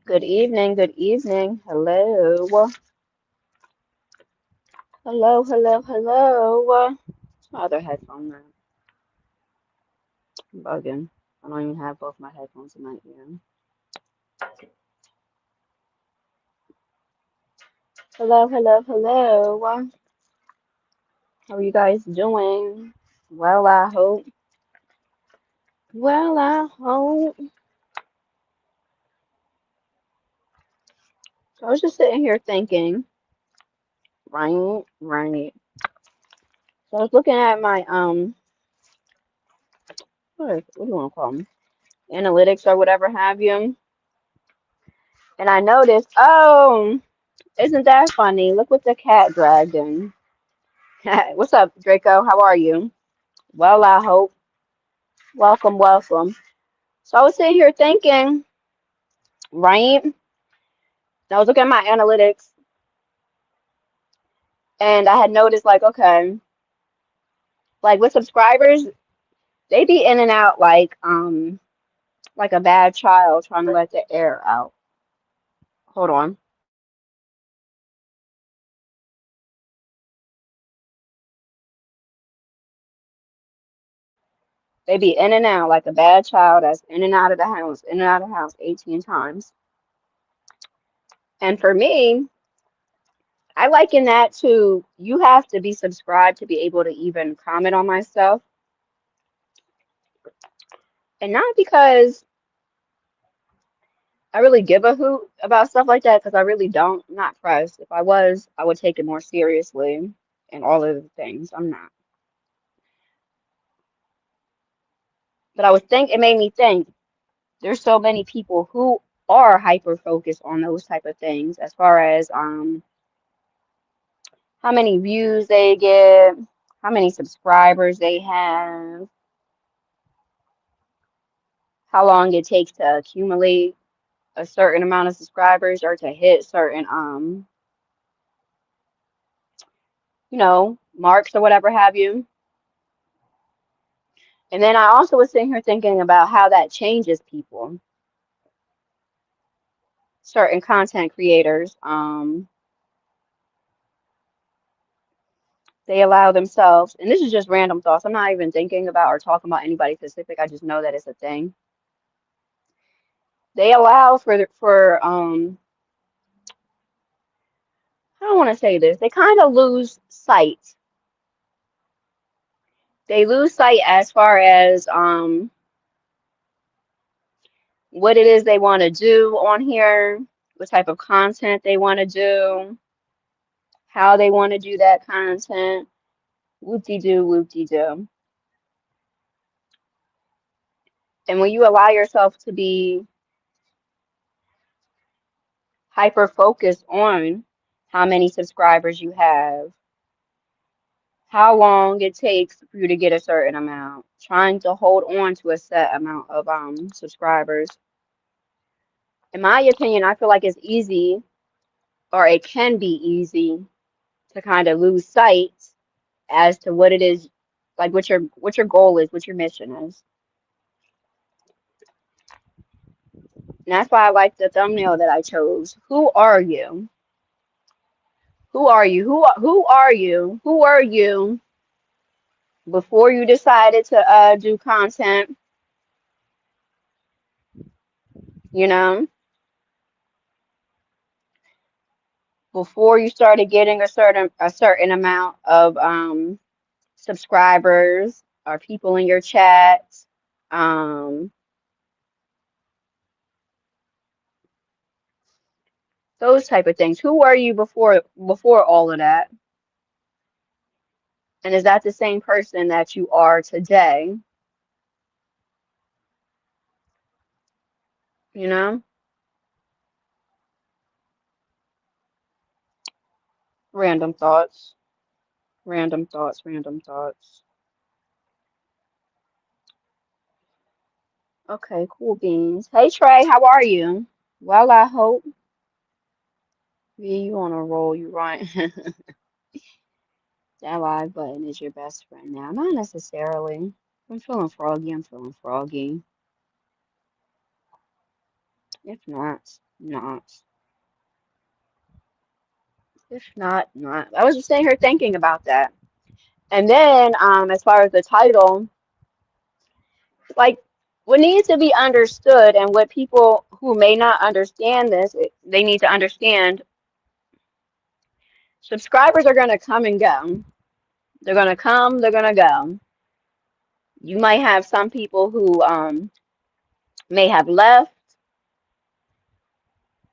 Good evening, good evening. Hello. Hello, hello, hello. My other headphone now. I'm bugging. I don't even have both my headphones in my ear. Hello, hello, hello. How are you guys doing? Well, I hope. Well, I hope. So I was just sitting here thinking, right. So I was looking at my what do you want to call them? Analytics or whatever have you. And I noticed, oh, isn't that funny? Look what the cat dragged in. What's up, Draco? How are you? Well, I hope. Welcome, welcome. So I was sitting here thinking, right? I was looking at my analytics and I had noticed, like, okay, like with subscribers, they be in and out like a bad child trying to let the air out. Hold on. They be in and out like a bad child that's in and out of the house, in and out of the house 18 times. And for me, I liken that to you have to be subscribed to be able to even comment on my stuff. And not because I really give a hoot about stuff like that, because I really don't. I'm not pressed. If I was, I would take it more seriously and all of the things. I'm not. But I would think it made me think there's so many people who are hyper focused on those type of things as far as how many views they get, how many subscribers they have, how long it takes to accumulate a certain amount of subscribers or to hit certain marks or whatever have you. And then I also was sitting here thinking about how that changes people, certain content creators. They allow themselves, and this is just random thoughts. I'm not even thinking about or talking about anybody specific. I just know that it's a thing. They allow for I don't want to say this. They kind of lose sight. They lose sight as far as what it is they want to do on here, what type of content they want to do, how they want to do that content. Whoop-de-doo, whoop-de-doo. And when you allow yourself to be hyper focused on how many subscribers you have, how long it takes for you to get a certain amount, trying to hold on to a set amount of subscribers. In my opinion, I feel like it's easy, or it can be easy, to kind of lose sight as to what it is, like what your goal is, what your mission is. And that's why I like the thumbnail that I chose. Who are you? Who are you? Who are you? Who are you before you decided to do content? You know, before you started getting a certain amount of subscribers or people in your chat, um, those type of things. Who were you before all of that? And is that the same person that you are today? You know, random thoughts, random thoughts, random thoughts. Okay, cool beans. Hey Trey, how are you? Well, I hope. Yeah, you on a roll, you right. That live button is your best friend now. Not necessarily. I'm feeling froggy. I'm feeling froggy. If not. Not. If not, not. I was just sitting here thinking about that. And then, as far as the title, like what needs to be understood and what people who may not understand this, they need to understand subscribers are going to come and go. They're going to come, they're going to go. You might have some people who may have left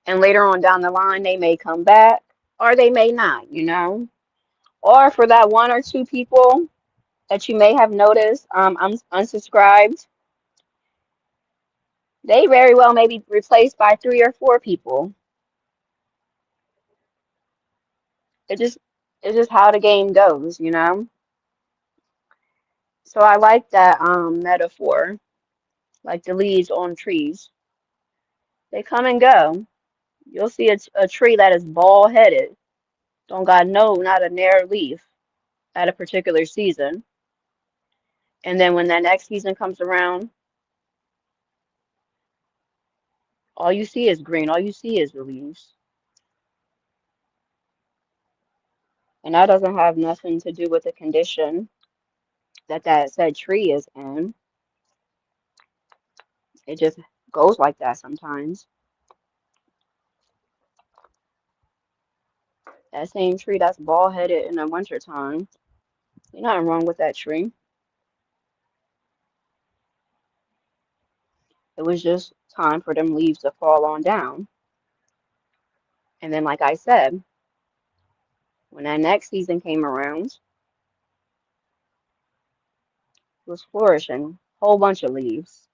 and later on down the line they may come back or they may not, you know. Or for that one or two people that you may have noticed unsubscribed, they very well may be replaced by three or four people. It just it's just how the game goes, you know. So I like that metaphor, like the leaves on trees. They come and go. You'll see a tree that is bald headed. Don't got not a near leaf at a particular season. And then when that next season comes around, all you see is green. All you see is the leaves. And that doesn't have nothing to do with the condition that said tree is in. It just goes like that sometimes. That same tree that's bald headed in the wintertime, there's nothing wrong with that tree. It was just time for them leaves to fall on down. And then, like I said, when that next season came around, it was flourishing. Whole bunch of leaves.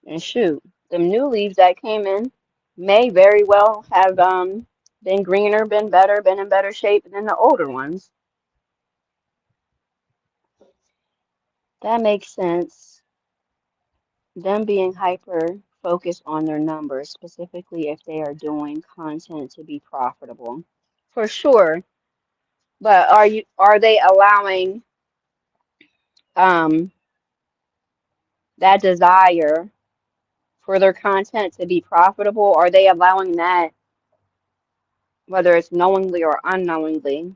And shoot, them new leaves that came in may very well have been greener, been better, been in better shape than the older ones. That makes sense. Them being hyper focused on their numbers, specifically if they are doing content to be profitable. For sure. But are they allowing um that desire for their content to be profitable? Are they allowing that, whether it's knowingly or unknowingly,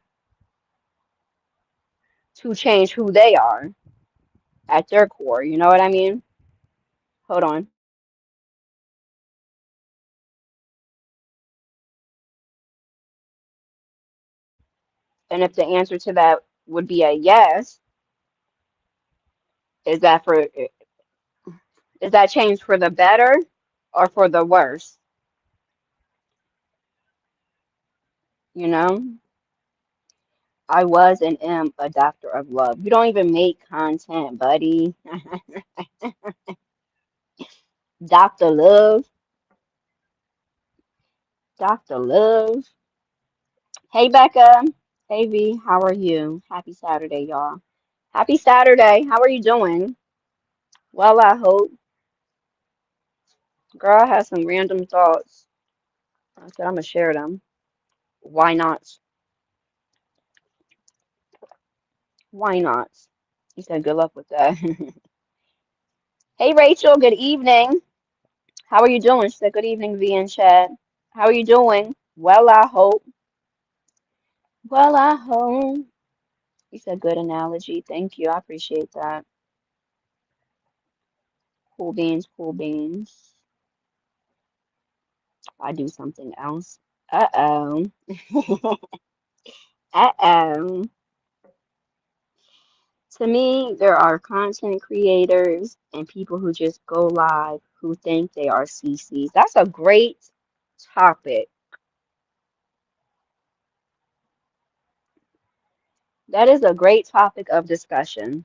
to change who they are at their core? You know what I mean? Hold on. And if the answer to that would be a yes, is that for is that change for the better or for the worse? You know? I was and am a doctor of love. You don't even make content, buddy. Dr. Love. Dr. Love. Hey, Becca. Hey, V. How are you? Happy Saturday, y'all. Happy Saturday. How are you doing? Well, I hope. Girl, I had some random thoughts. I said I'm gonna share them. Why not? Why not? He said good luck with that. Hey, Rachel. Good evening. How are you doing? She said good evening, V in chat. How are you doing? Well, I hope. Well, I hope. He said good analogy. Thank you. I appreciate that. Cool beans, cool beans. I do something else. Uh-oh. Uh-oh. To me, there are content creators and people who just go live who think they are CCs. That's a great topic. That is a great topic of discussion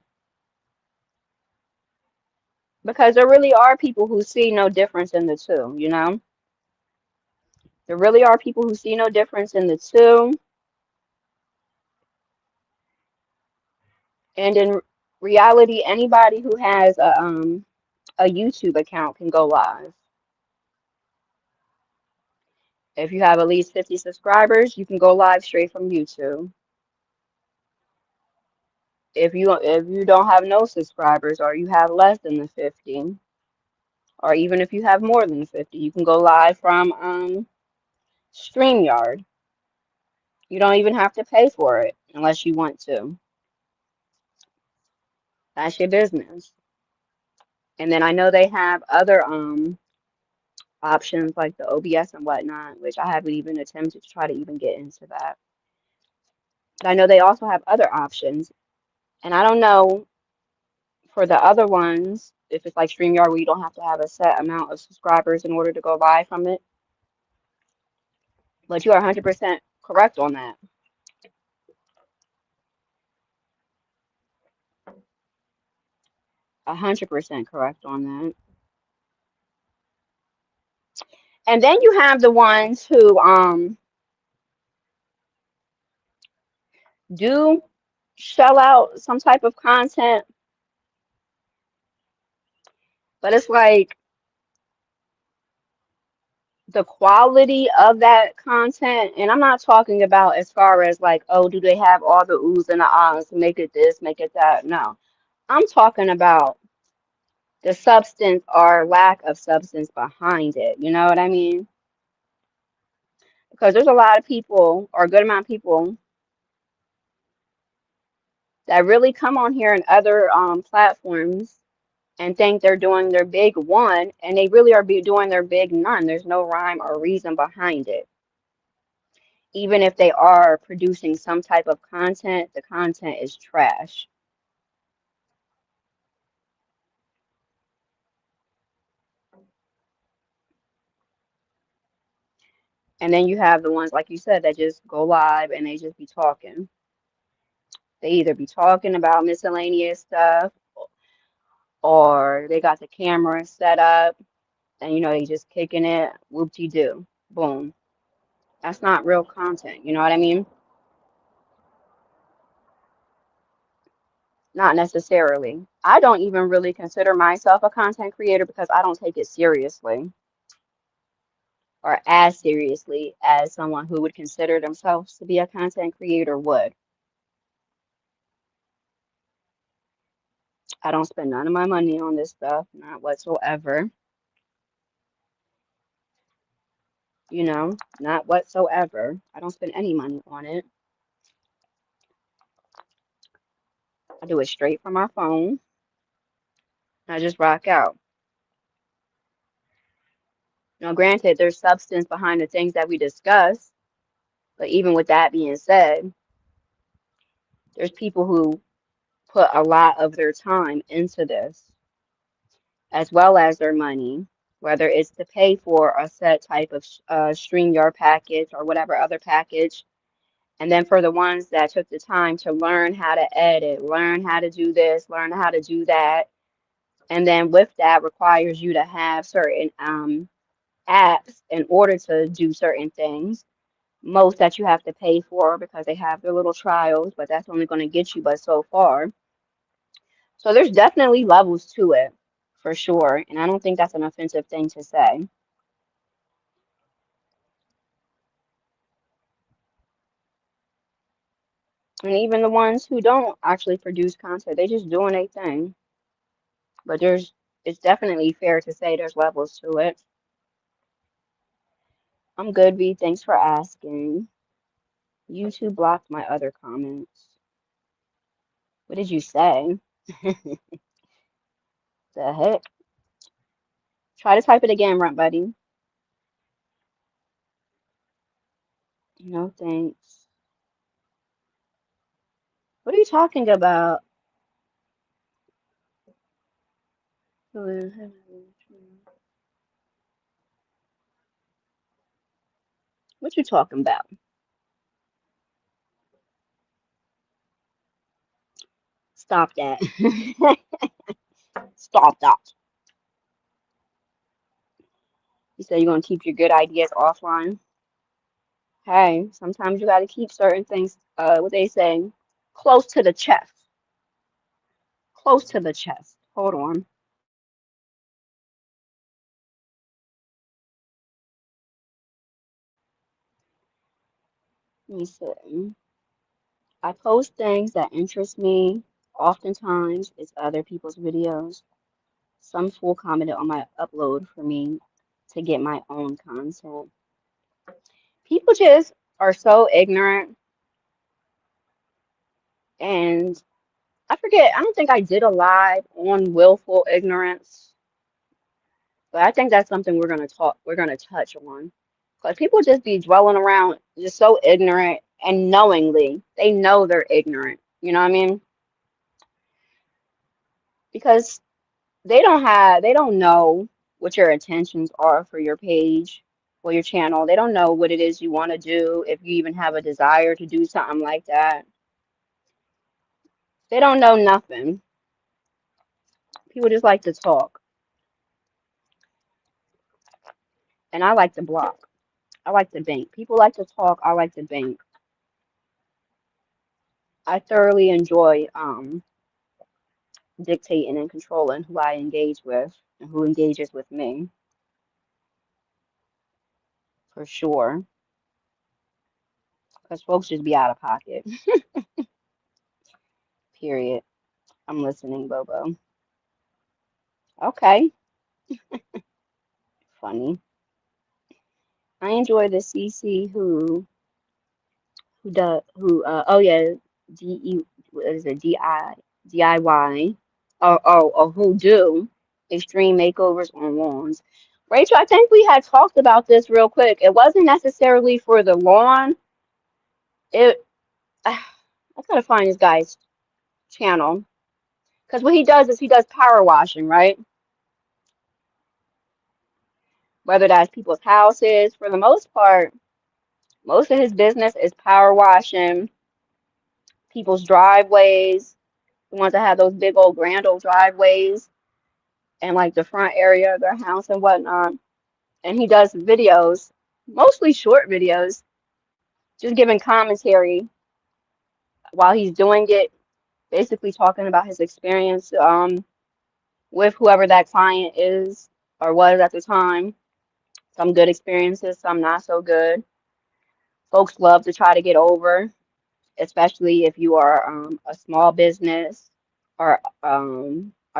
because there really are people who see no difference in the two, you know? There really are people who see no difference in the two. And in reality, anybody who has a YouTube account can go live. If you have at least 50 subscribers, you can go live straight from YouTube. If you don't have no subscribers or you have less than the 50 Or even if you have more than 50, you can go live from StreamYard. You don't even have to pay for it unless you want to. That's your business. And then I know they have other options like the OBS and whatnot, which I haven't even attempted to try to even get into that. But I know they also have other options. And I don't know for the other ones, if it's like StreamYard where you don't have to have a set amount of subscribers in order to go live from it. But you are 100% correct on that. 100% correct on that. And then you have the ones who do shell out some type of content, but it's like the quality of that content, and I'm not talking about as far as like, oh, do they have all the oohs and the ahs, make it this, make it that? No. I'm talking about the substance or lack of substance behind it. You know what I mean? Because there's a lot of people, or a good amount of people, that really come on here and other platforms and think they're doing their big one, and they really are doing their big none. There's no rhyme or reason behind it. Even if they are producing some type of content, the content is trash. And then you have the ones, like you said, that just go live and they just be talking. They either be talking about miscellaneous stuff or they got the camera set up and they just kicking it, whoop-de-doo, boom. That's not real content, you know what I mean? Not necessarily. I don't even really consider myself a content creator because I don't take it seriously or as seriously as someone who would consider themselves to be a content creator would. I don't spend none of my money on this stuff, not whatsoever. Not whatsoever. I don't spend any money on it. I do it straight from my phone. I just rock out. Now, granted, there's substance behind the things that we discuss, but even with that being said, there's people who put a lot of their time into this, as well as their money, whether it's to pay for a set type of StreamYard package or whatever other package. And then for the ones that took the time to learn how to edit, learn how to do this, learn how to do that, and then with that requires you to have certain apps in order to do certain things. Most that you have to pay for because they have their little trials, but that's only going to get you but so far. So there's definitely levels to it for sure. And I don't think that's an offensive thing to say. And even the ones who don't actually produce content, they just doing a thing. But it's definitely fair to say there's levels to it. I'm good, V. Thanks for asking. YouTube blocked my other comments. What did you say? The heck? Try to type it again, Runt Buddy. No thanks. What are you talking about? What you talking about? Stop that. Stop that. You said you're gonna keep your good ideas offline. Hey, sometimes you gotta keep certain things, what they say, close to the chest. Close to the chest. Hold on. Let me see. I post things that interest me. Oftentimes, it's other people's videos. Some fool commented on my upload for me to get my own content. People just are so ignorant, and I forget, I don't think I did a live on willful ignorance, but I think that's something we're gonna touch on. Because people just be dwelling around just so ignorant and knowingly. They know they're ignorant. You know what I mean? Because they don't know what your intentions are for your page or your channel. They don't know what it is you want to do, if you even have a desire to do something like that. They don't know nothing. People just like to talk. And I like to block. I like to bank. People like to talk. I like to bank. I thoroughly enjoy dictating and controlling who I engage with and who engages with me, for sure. Because folks just be out of pocket. Period. I'm listening, Bobo. Okay. Funny. I enjoy the CC who does oh yeah, DE, what is it, DIY, or who do extreme makeovers on lawns. Rachel, I think we had talked about this real quick. It wasn't necessarily for the lawn. It I gotta find this guy's channel, because what he does is he does power washing, right? Whether that's people's houses, for the most part, most of his business is power washing people's driveways, the ones that have those big old grand old driveways and like the front area of their house and whatnot. And he does videos, mostly short videos, just giving commentary while he's doing it, basically talking about his experience with whoever that client is or was at the time. Some good experiences, some not so good. Folks love to try to get over, especially if you are a small business or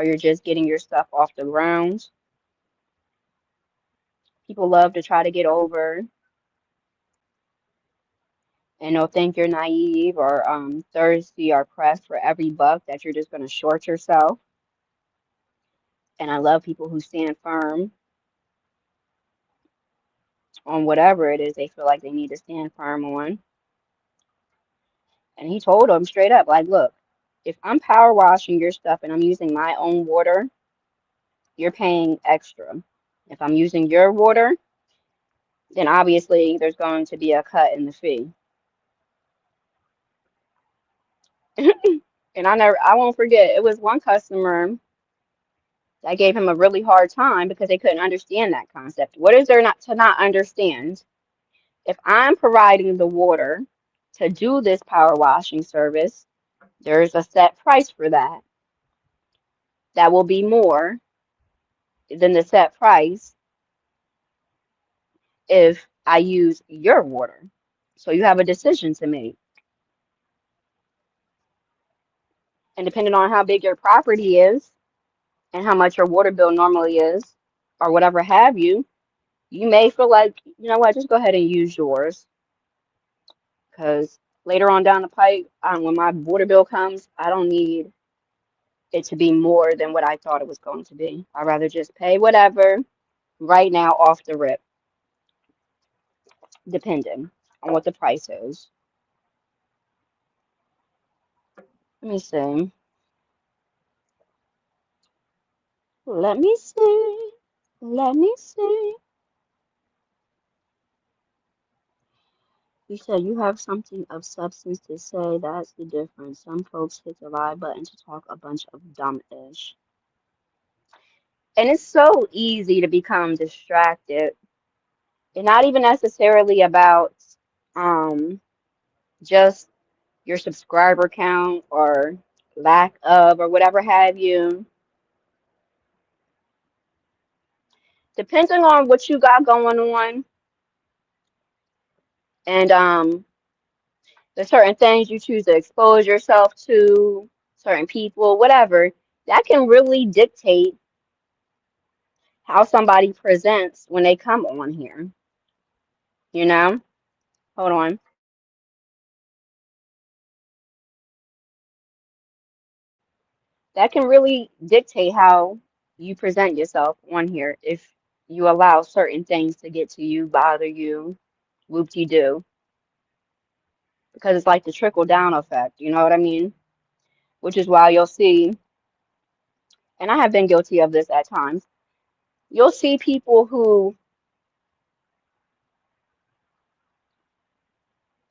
you're just getting your stuff off the ground. People love to try to get over, and they'll think you're naive or thirsty or pressed for every buck, that you're just going to short yourself. And I love people who stand firm on whatever it is they feel like they need to stand firm on. And he told them straight up, like, look, if I'm power washing your stuff and I'm using my own water, you're paying extra. If I'm using your water, then obviously there's going to be a cut in the fee. And I won't forget, it was one customer that gave him a really hard time because they couldn't understand that concept. What is there not to not understand? If I'm providing the water to do this power washing service, there's a set price for that. That will be more than the set price if I use your water. So you have a decision to make. And depending on how big your property is and how much your water bill normally is, or whatever have you, you may feel like, you know what, just go ahead and use yours. Because later on down the pipe, when my water bill comes, I don't need it to be more than what I thought it was going to be. I'd rather just pay whatever right now off the rip, depending on what the price is. Let me see. Let me see. Let me see. You said you have something of substance to say. That's the difference. Some folks hit the live button to talk a bunch of dumb-ish. And it's so easy to become distracted. And not even necessarily about um just your subscriber count or lack of or whatever have you. Depending on what you got going on and the certain things you choose to expose yourself to, certain people, whatever, that can really dictate how somebody presents when they come on here, you know? Hold on. That can really dictate how you present yourself on here if you allow certain things to get to you, bother you, whoop-de-doo, because it's like the trickle down effect, you know what I mean? Which is why you'll see, and I have been guilty of this at times, you'll see people who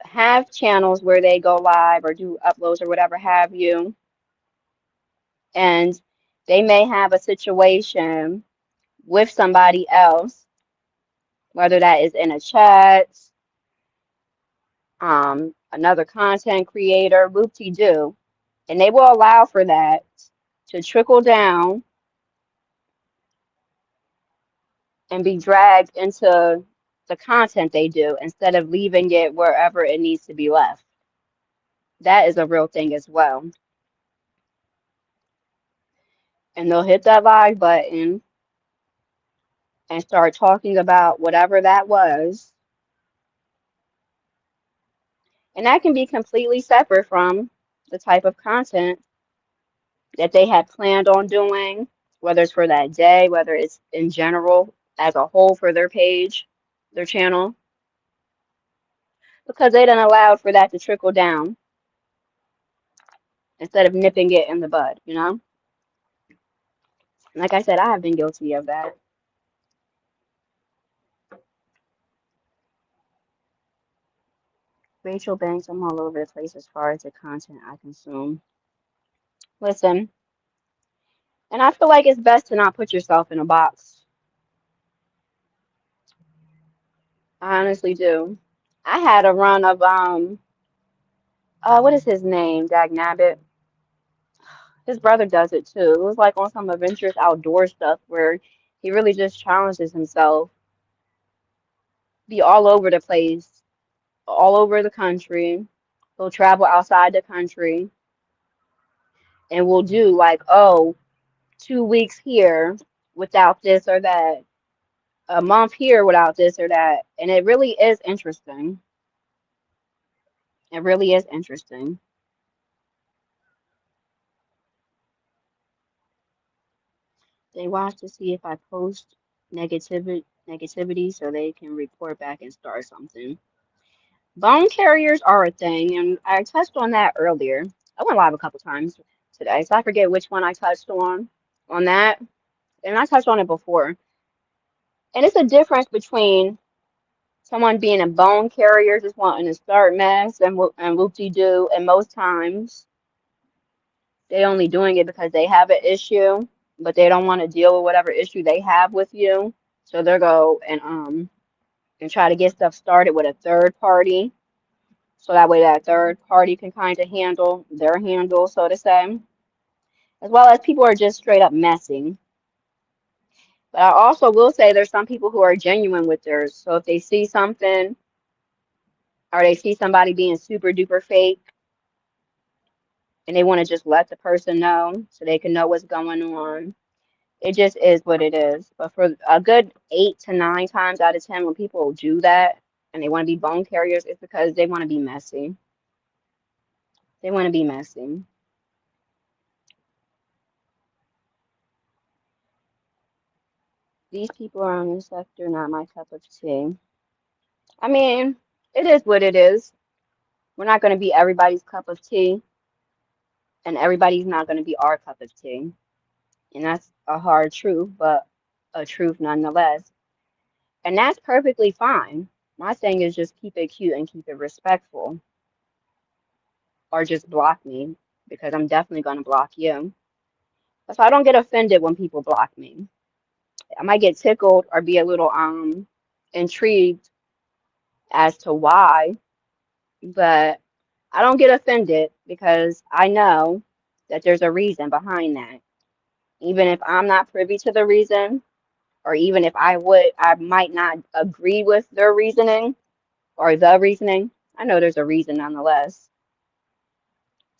have channels where they go live or do uploads or whatever have you, and they may have a situation with somebody else, whether that is in a chat, another content creator, whoop-de-doo, and they will allow for that to trickle down and be dragged into the content they do instead of leaving it wherever it needs to be left. That is a real thing as well. And they'll hit that live button and start talking about whatever that was. And that can be completely separate from the type of content that they had planned on doing, whether it's for that day, whether it's in general as a whole for their page, their channel, because they didn't allow for that to trickle down instead of nipping it in the bud, you know? Like I said, I have been guilty of that. Rachel Banks, I'm all over the place as far as the content I consume. Listen, and I feel like it's best to not put yourself in a box. I honestly do. I had a run of what is his name? Dag Nabbit. His brother does it too. It was like on some adventurous outdoor stuff where he really just challenges himself, be all over the place, all over the country. He'll travel outside the country and we'll do like, oh, 2 weeks here without this or that, a month here without this or that. And it really is interesting. It really is interesting. They watch to see if I post negativity so they can report back and start something. Bone carriers are a thing, and I touched on that earlier. I went live a couple times today, so I forget which one I touched on that, and I touched on it before. And it's a difference between someone being a bone carrier, just wanting to start mess and whoop-de-doo, and most times they only doing it because they have an issue, but they don't want to deal with whatever issue they have with you, so they'll go and try to get stuff started with a third party. So that way that third party can kind of handle their handle, so to say, as well as people are just straight up messing. But I also will say there's some people who are genuine with theirs. So if they see something or they see somebody being super duper fake and they want to just let the person know so they can know what's going on, it just is what it is. But for a good 8 to 9 times out of 10, when people do that and they want to be bone carriers, it's because they want to be messy. They want to be messy. These people are on this sector, not my cup of tea. I mean, it is what it is. We're not going to be everybody's cup of tea, and everybody's not going to be our cup of tea. And that's a hard truth, but a truth nonetheless. And that's perfectly fine. My thing is just keep it cute and keep it respectful, or just block me because I'm definitely going to block you. So I don't get offended when people block me. I might get tickled or be a little intrigued as to why, but I don't get offended because I know that there's a reason behind that. Even if I'm not privy to the reason, or even if I might not agree with their reasoning or the reasoning, I know there's a reason nonetheless.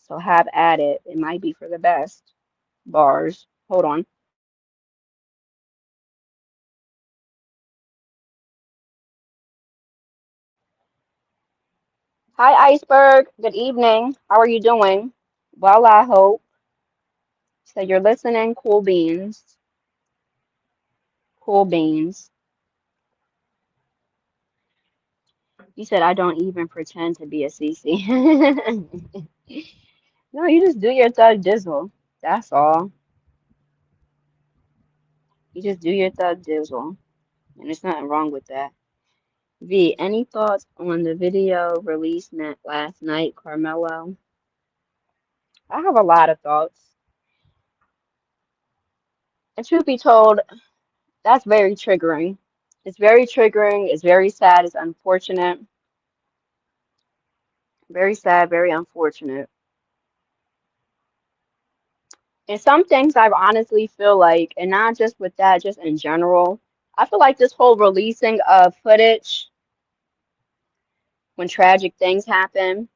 So have at it. It might be for the best. Bars. Hold on. Hi, Iceberg. Good evening. How are you doing? Well, I hope. So you're listening. Cool beans. Cool beans. You said I don't even pretend to be a CC. No, you just do your thug dizzle. That's all. You just do your thug dizzle. And there's nothing wrong with that. V, any thoughts on the video released last night, Carmelo? I have a lot of thoughts. And truth be told, that's very triggering. It's very triggering. It's very sad. It's unfortunate. Very sad, very unfortunate. And some things I honestly feel like, and not just with that, just in general, I feel like this whole releasing of footage when tragic things happen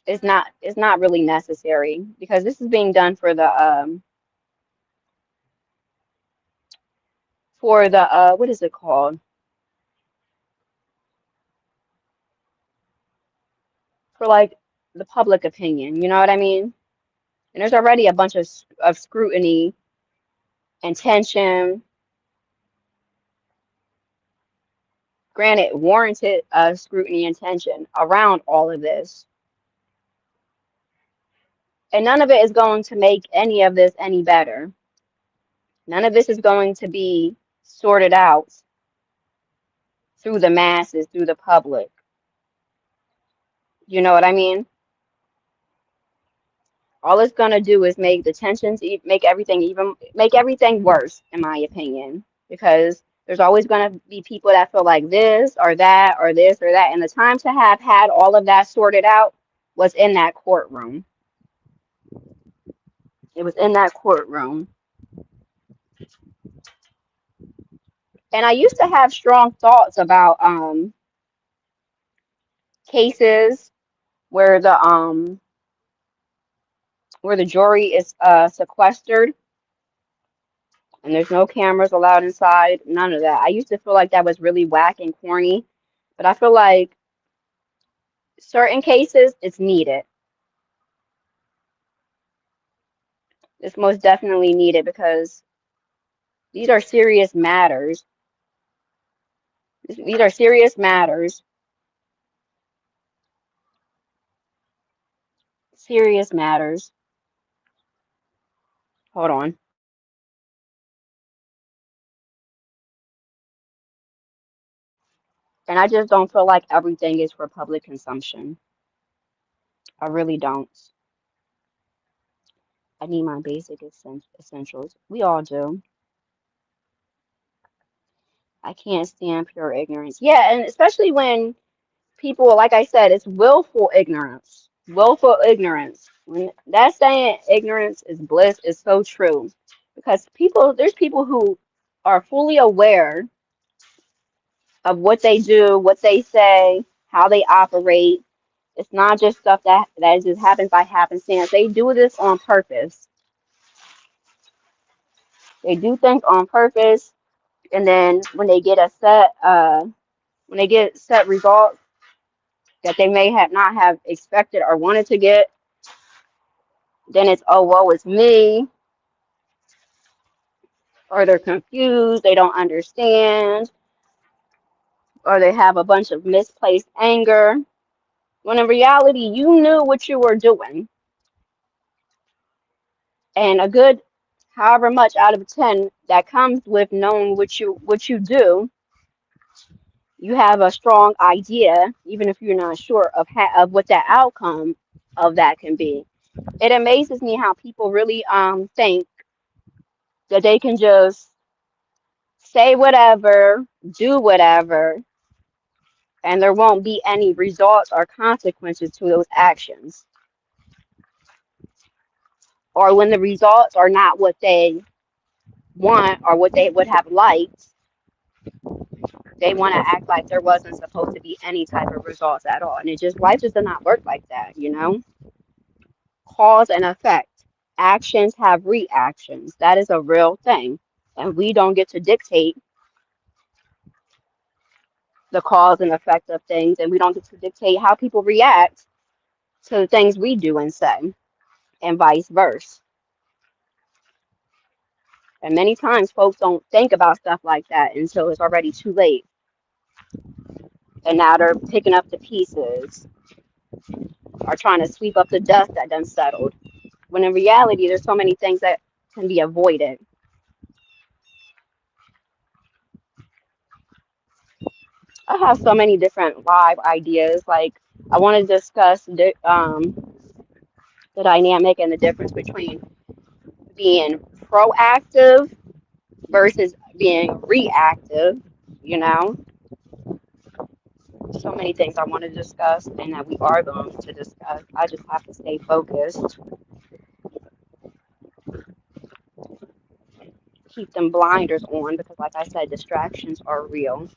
is not really necessary because this is being done for the what is it called? For like the public opinion, you know what I mean? And there's already a bunch of scrutiny and tension, granted warranted scrutiny and tension around all of this. And none of it is going to make any of this any better. None of this is going to be sorted out through the masses, through the public. You know what I mean? All it's going to do is make the tensions, make everything worse, in my opinion, because there's always going to be people that feel like this or that or this or that. And the time to have had all of that sorted out was in that courtroom. It was in that courtroom. And I used to have strong thoughts about cases where the jury is sequestered and there's no cameras allowed inside, none of that. I used to feel like that was really whack and corny, but I feel like certain cases it's needed. It's most definitely needed because these are serious matters. These are serious matters. Serious matters. Hold on. And I just don't feel like everything is for public consumption. I really don't. I need my basic essentials. We all do. I can't stand pure ignorance. Yeah, and especially when people, like I said, it's willful ignorance. Willful ignorance. When that saying ignorance is bliss is so true. Because there's people who are fully aware of what they do, what they say, how they operate. It's not just stuff that just happens by happenstance. They do this on purpose. They do things on purpose, and then when they get set results that they may have not have expected or wanted to get, then it's, oh, well, it's me, or they're confused, they don't understand, or they have a bunch of misplaced anger. When in reality, you knew what you were doing. And a good however much out of 10 that comes with knowing what you do, you have a strong idea, even if you're not sure of what that outcome of that can be. It amazes me how people really think that they can just say whatever, do whatever, and there won't be any results or consequences to those actions. Or when the results are not what they want or what they would have liked, they want to act like there wasn't supposed to be any type of results at all. And life just does not work like that, you know? Cause and effect. Actions have reactions. That is a real thing. And we don't get to dictate the cause and effect of things, and we don't get to dictate how people react to the things we do and say, and vice versa. And many times folks don't think about stuff like that until it's already too late. And now they're picking up the pieces or trying to sweep up the dust that done settled. When in reality, there's so many things that can be avoided. I have so many different live ideas. Like, I want to discuss the dynamic and the difference between being proactive versus being reactive, you know. So many things I want to discuss and that we are going to discuss. I just have to stay focused, keep them blinders on because, like I said, distractions are real.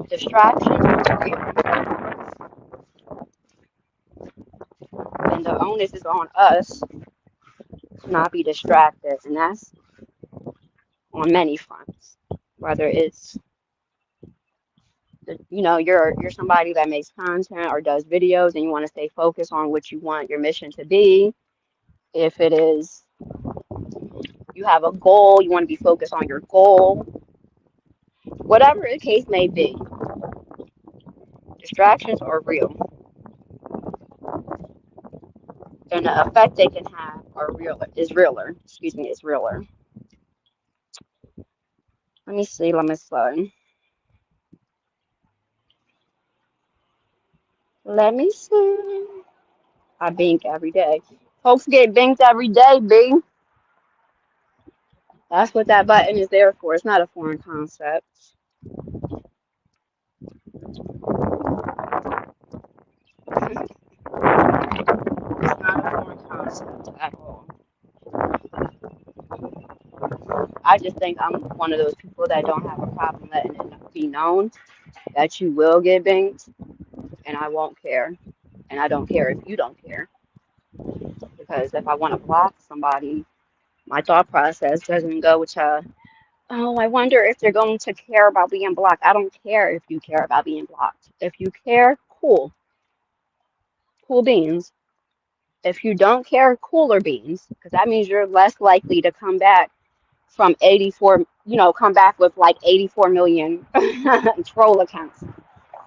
Distractions are real. And the onus is on us to not be distracted. And that's on many fronts. Whether it's, you're somebody that makes content or does videos and you want to stay focused on what you want your mission to be. If it is you have a goal, you want to be focused on your goal, whatever the case may be, distractions are real. And the effect they can have is realer. Excuse me, it's realer. Let me see. Let me see. I bink every day. Folks get binked every day, B. That's what that button is there for. It's not a foreign concept. It's not a foreign concept at all. I just think I'm one of those people that don't have a problem letting it be known that you will get binked, and I won't care. And I don't care if you don't care. Because if I want to block somebody, my thought process doesn't go to, oh, I wonder if they're going to care about being blocked. I don't care if you care about being blocked. If you care, cool. Cool beans. If you don't care, cooler beans. Because that means you're less likely to come back from 84, come back with like 84 million troll accounts.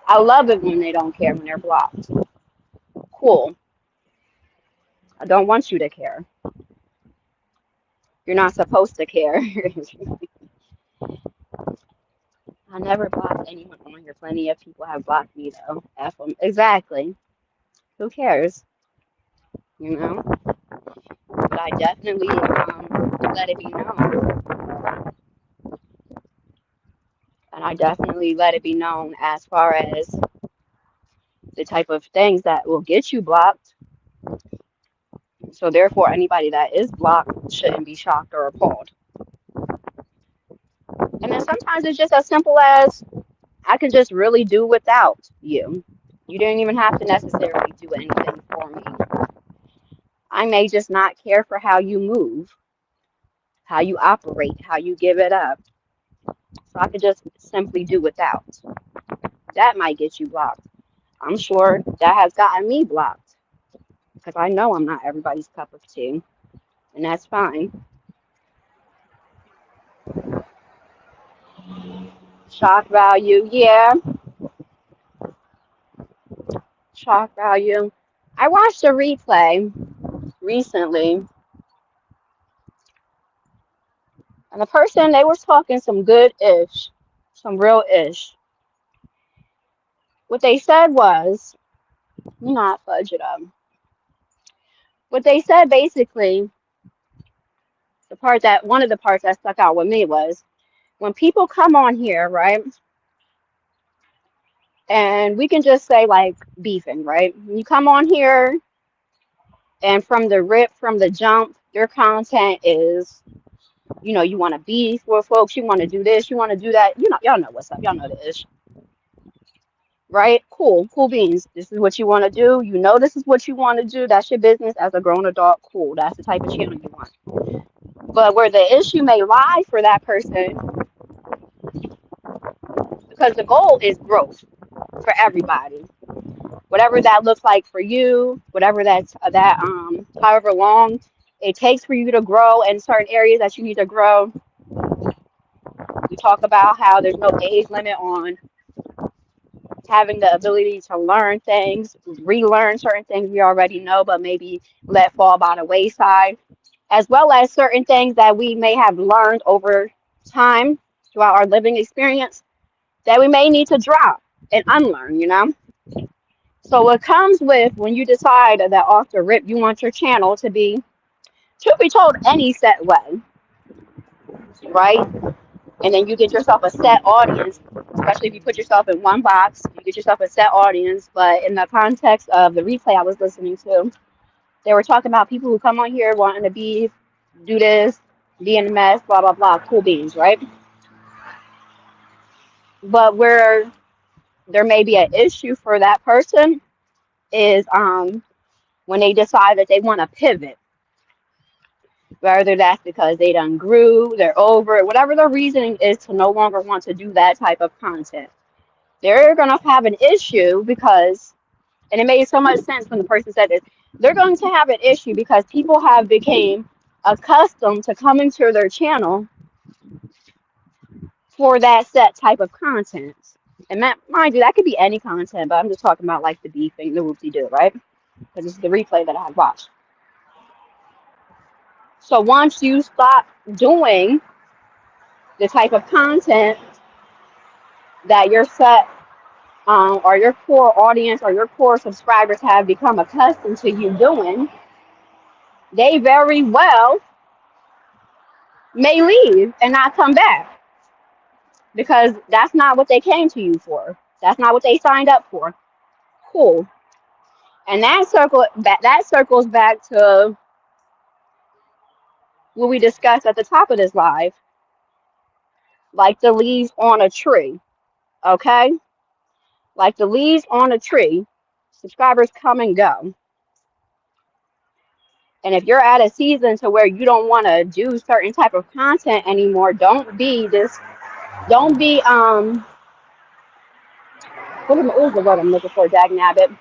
I love it when they don't care, when they're blocked. Cool. I don't want you to care. You're not supposed to care. I never blocked anyone on here. Plenty of people have blocked me though. F them. Exactly. Who cares? You know? But I definitely let it be known. And I definitely let it be known as far as the type of things that will get you blocked. So therefore, anybody that is blocked shouldn't be shocked or appalled. And then sometimes it's just as simple as I can just really do without you. You didn't even have to necessarily do anything for me. I may just not care for how you move, how you operate, how you give it up. So I could just simply do without. That might get you blocked. I'm sure that has gotten me blocked because I know I'm not everybody's cup of tea, and that's fine. Shock value, yeah. Shock value. I watched a replay recently, and the person, they were talking some good-ish, some real-ish. What they said was, not fudge it up. What they said basically, one of the parts that stuck out with me was when people come on here, right? And we can just say like beefing, right? You come on here and from the jump, your content is, you want to beef with folks, you want to do this, you want to do that. Y'all know what's up. Y'all know the ish. Right? Cool beans. This is what you want to do. This is what you want to do. That's your business as a grown adult. Cool. That's the type of channel you want. But where the issue may lie for that person because the goal is growth for everybody. Whatever that looks like for you, whatever however long it takes for you to grow in certain areas that you need to grow. We talk about how there's no age limit on having the ability to learn things, relearn certain things we already know, but maybe let fall by the wayside, as well as certain things that we may have learned over time throughout our living experience that we may need to drop and unlearn. So what comes with when you decide that off the rip you want your channel to be, truth be told, any set way, right? And then you get yourself a set audience, especially if you put yourself in one box, you get yourself a set audience. But in the context of the replay I was listening to, they were talking about people who come on here wanting to do this, be in the mess, blah, blah, blah, cool beans, right? But where there may be an issue for that person is when they decide that they want to pivot, whether that's because they done grew, they're over it, whatever the reasoning is to no longer want to do that type of content. They're going to have an issue because, and it made so much sense when the person said this, they're going to have an issue because people have become accustomed to coming to their channel for that set type of content. And that, mind you, that could be any content, but I'm just talking about like the beefing, the whoop-de-doo, right? Because this is the replay that I have watched. So once you stop doing the type of content that your set or your core audience or your core subscribers have become accustomed to you doing, they very well may leave and not come back because that's not what they came to you for. That's not what they signed up for. Cool. And that circles back to what we discussed at the top of this live, like the leaves on a tree. Okay? Like the leaves on a tree, subscribers come and go. And if you're at a season to where you don't want to do certain type of content anymore, don't be what is the word I'm looking for, dag nabbit?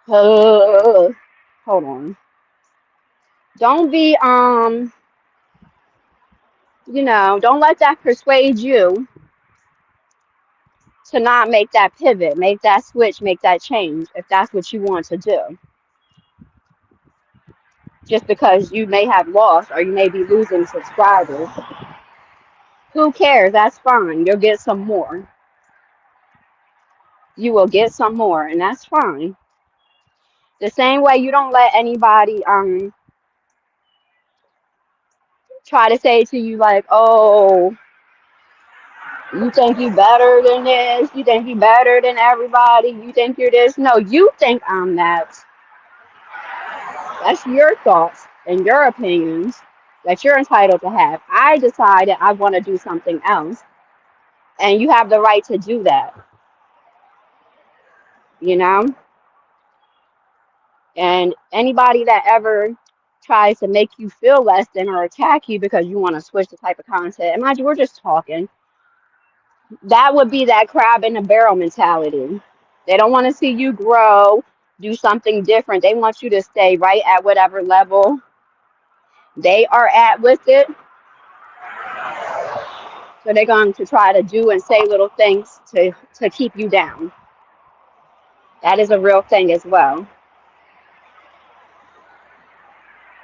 Hold on. Don't be don't let that persuade you to not make that pivot, make that switch, make that change if that's what you want to do. Just because you may have lost or you may be losing subscribers. Who cares? That's fine. You'll get some more. You will get some more, and that's fine. The same way you don't let anybody try to say to you like, oh, you think you better than this, you think you better than everybody, you think you're this. No, you think I'm that. That's your thoughts and your opinions that you're entitled to have. I decided I want to do something else, and you have the right to do that. And anybody that ever tries to make you feel less than or attack you because you want to switch the type of content, and mind you, we're just talking, that would be that crab in the barrel mentality. They don't want to see you grow, do something different. They want you to stay right at whatever level they are at with it. So they're going to try to do and say little things to keep you down. That is a real thing as well.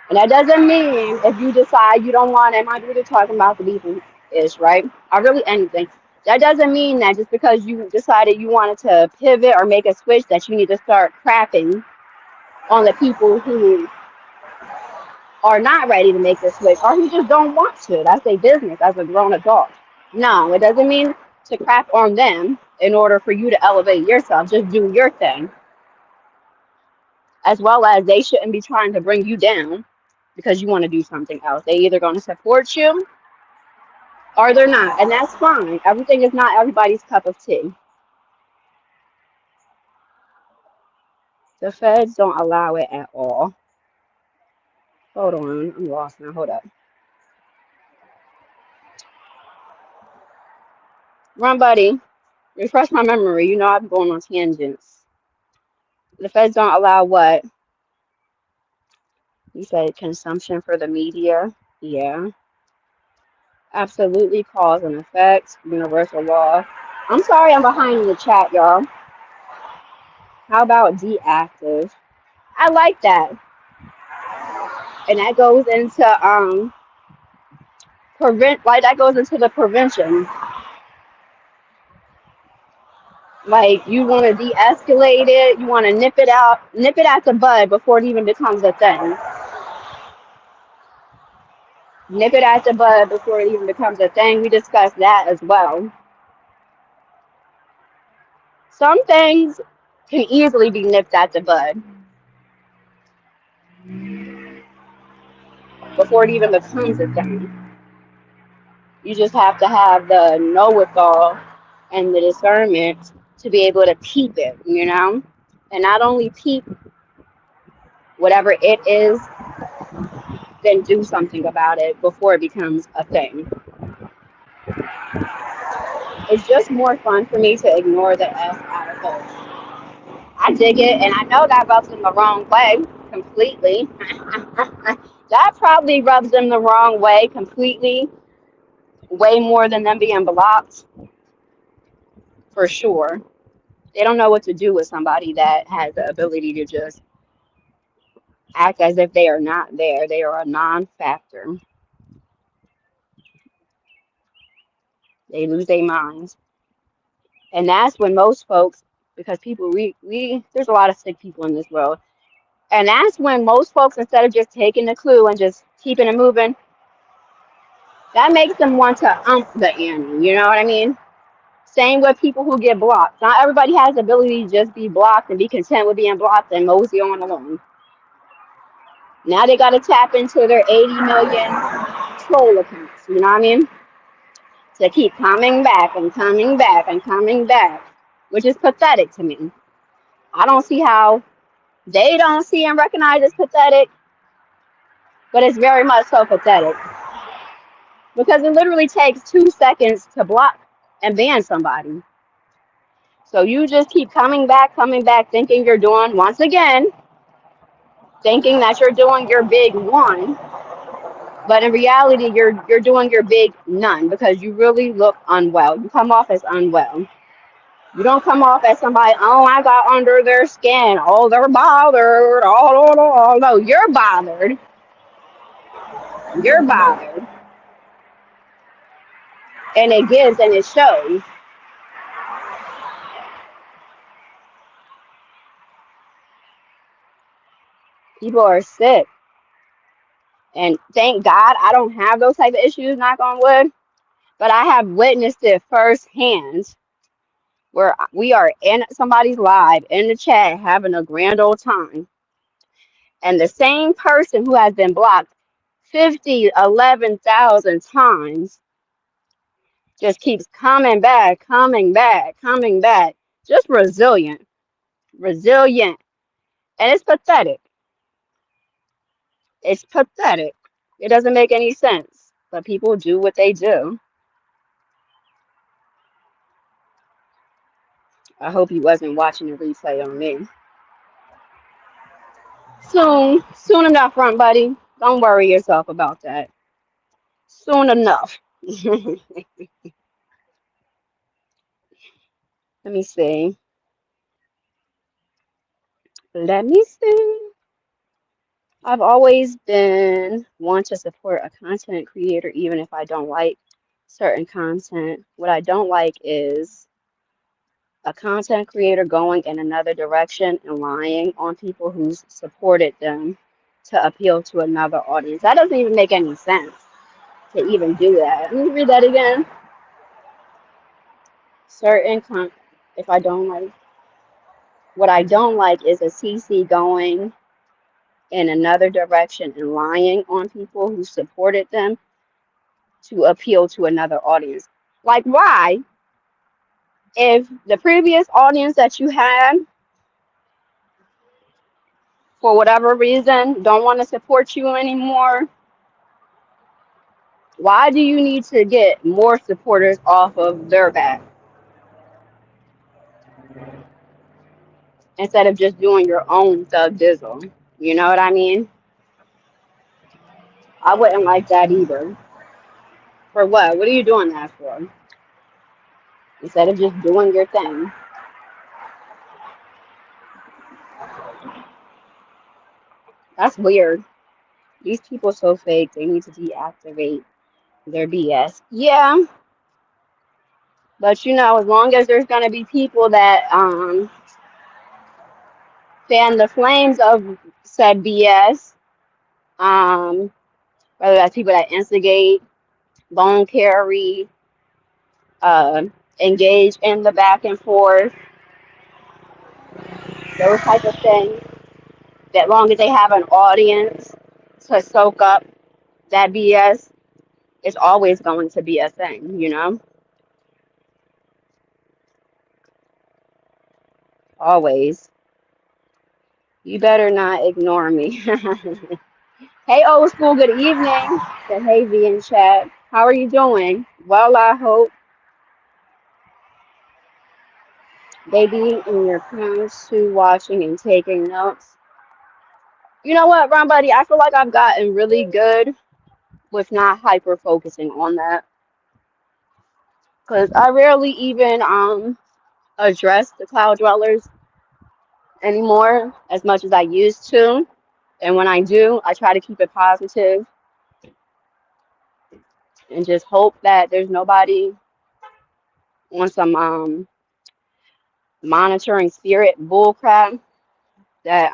And that doesn't mean if you decide you don't want it, mind you, we're talking about the beefing ish, right? Or really anything. That doesn't mean that just because you decided you wanted to pivot or make a switch that you need to start crapping on the people who are not ready to make the switch or who just don't want to. That's their business as a grown adult. No, it doesn't mean to crap on them in order for you to elevate yourself. Just do your thing. As well as they shouldn't be trying to bring you down because you want to do something else. They're either going to support you or they're not. And that's fine. Everything is not everybody's cup of tea. The feds don't allow it at all. Hold on. I'm lost now. Hold up. Run, buddy. Refresh my memory. You know I'm going on tangents. The feds don't allow what? You said consumption for the media. Yeah. Absolutely cause and effect. Universal law. I'm sorry I'm behind in the chat, y'all. How about deactive? I like that. And that goes into that goes into the prevention. Like you want to de-escalate it, you want to nip it at the bud before it even becomes a thing. Nip it at the bud before it even becomes a thing. We discussed that as well. Some things can easily be nipped at the bud before it even becomes a thing. You just have to have the know-it-all and the discernment to be able to peep it, and not only peep whatever it is, then do something about it before it becomes a thing. It's just more fun for me to ignore the S out of it. I dig it, and I know that rubs them the wrong way completely. That probably rubs them the wrong way completely, way more than them being blocked, for sure. They don't know what to do with somebody that has the ability to just act as if they are not there. They are a non-factor. They lose their minds. And that's when most folks, because people, there's a lot of sick people in this world. And that's when most folks, instead of just taking the clue and just keeping it moving, that makes them want to the ante. You know what I mean? Same with people who get blocked. Not everybody has the ability to just be blocked and be content with being blocked and mosey on along. Now they got to tap into their 80 million troll accounts. You know what I mean? To keep coming back and coming back and coming back, which is pathetic to me. I don't see how they don't see and recognize it's pathetic, but it's very much so pathetic. Because it literally takes 2 seconds to block and ban somebody. So you just keep coming back, thinking you're doing, once again, thinking that you're doing your big one. But in reality, you're doing your big none because you really look unwell. You come off as unwell. You don't come off as somebody, oh, I got under their skin. Oh, they're bothered. Oh, no, you're bothered. You're bothered. And it gives and it shows. People are sick. And thank God I don't have those type of issues, knock on wood. But I have witnessed it firsthand where we are in somebody's live in the chat having a grand old time. And the same person who has been blocked 11,000 times just keeps coming back. Just resilient. And it's pathetic. It's pathetic. It doesn't make any sense. But people do what they do. I hope he wasn't watching the replay on me. Soon enough, front buddy. Don't worry yourself about that. Soon enough. Let me see. I've always been one to support a content creator, even if I don't like certain content. What I don't like is a content creator going in another direction and lying on people who's supported them to appeal to another audience. That doesn't even make any sense to even do that. Let me read that again. If I don't like, what I don't like is a CC going in another direction and lying on people who supported them to appeal to another audience. Like, why? If the previous audience that you had, for whatever reason, don't want to support you anymore, Why do you need to get more supporters off of their back instead of just doing your own thug dizzle? You know what I mean? I wouldn't like that either. For what? What are you doing that for? Instead of just doing your thing. That's weird. These people so fake. They need to deactivate their BS. Yeah, but as long as there's gonna be people that fan the flames of said BS, um, whether that's people that instigate, bone carry, uh, engage in the back and forth, those type of things. That long as they have an audience to soak up that BS, it's always going to be a thing. Always. You better not ignore me. Hey, old school, good evening. Said, hey, V in chat. How are you doing? Well, I hope. Baby in your parents too, watching and taking notes. You know what, Ron Buddy? I feel like I've gotten really good with not hyper focusing on that. Because I rarely even address the cloud dwellers anymore as much as I used to. And when I do, I try to keep it positive and just hope that there's nobody on some monitoring spirit bullcrap that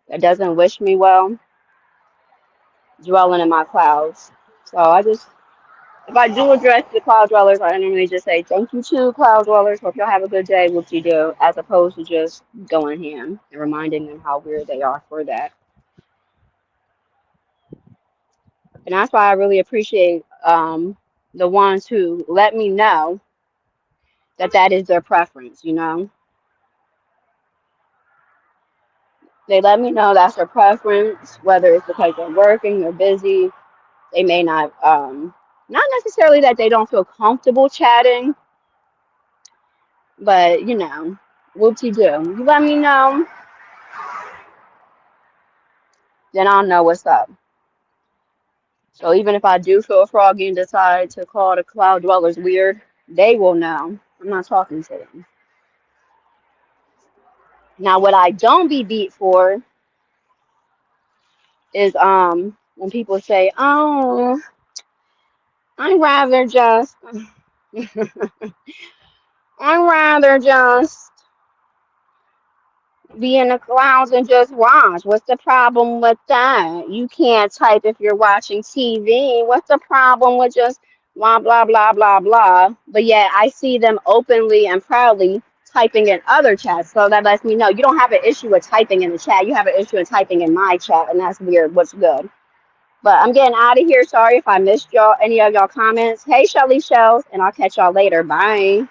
that doesn't wish me well dwelling in my clouds. So if I do address the cloud dwellers, I normally just say thank you to cloud dwellers. Hope y'all have a good day. What you do, as opposed to just going ham and reminding them how weird they are for that. And that's why I really appreciate the ones who let me know that that is their preference. They let me know that's their preference, whether it's because they're working, they're busy, they may not necessarily that they don't feel comfortable chatting, but whoop-de-doo. You let me know, then I'll know what's up. So even if I do feel froggy and decide to call the cloud dwellers weird, they will know. I'm not talking to them. Now, what I don't be beat for is when people say, "Oh, I'd rather just, I'd rather just be in the clouds and just watch. What's the problem with that? You can't type if you're watching TV. What's the problem with just blah, blah, blah, blah, blah?" But yet I see them openly and proudly typing in other chats. So that lets me know you don't have an issue with typing in the chat. You have an issue with typing in my chat, and that's weird. What's good? But I'm getting out of here. Sorry if I missed any of y'all comments. Hey, Shelly Shells, and I'll catch y'all later. Bye.